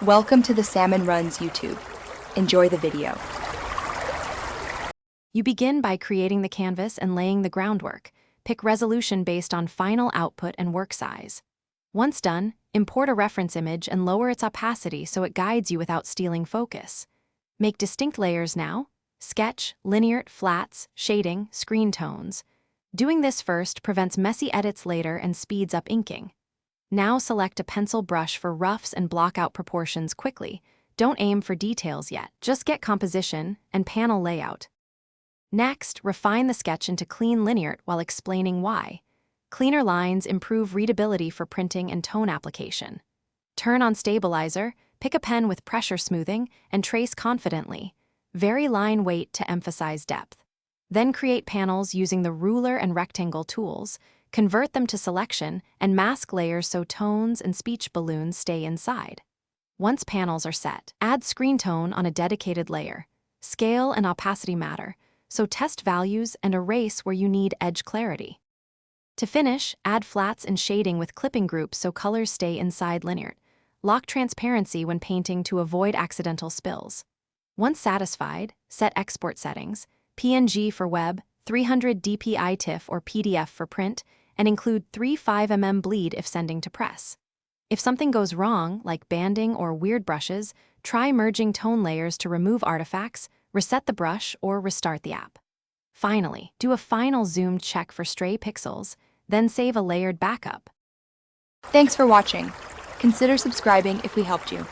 Welcome to the Salmon Runs YouTube. Enjoy the video. You begin by creating the canvas and laying the groundwork. Pick resolution based on final output and work size. Once done, import a reference image and lower its opacity so it guides you without stealing focus. Make distinct layers now: sketch, linear, flats, shading, screen tones. Doing this first prevents messy edits later and speeds up inking. Now select a pencil brush for roughs and block out proportions quickly. Don't aim for details yet, just get composition and panel layout. Next, refine the sketch into clean linear while explaining why. Cleaner lines improve readability for printing and tone application. Turn on stabilizer, pick a pen with pressure smoothing, and trace confidently. Vary line weight to emphasize depth. Then create panels using the ruler and rectangle tools. Convert them to selection and mask layers so tones and speech balloons stay inside. Once panels are set, add screen tone on a dedicated layer. Scale and opacity matter, so test values and erase where you need edge clarity. To finish, add flats and shading with clipping groups so colors stay inside linear. Lock transparency when painting to avoid accidental spills. Once satisfied, set export settings: PNG for web, 300 dpi TIFF or PDF for print, and include 3/5 mm bleed if sending to press. If something goes wrong, like banding or weird brushes, try merging tone layers to remove artifacts, reset the brush, or restart the app. Finally, do a final zoom check for stray pixels, then save a layered backup. Thanks for watching. Consider subscribing if we helped you.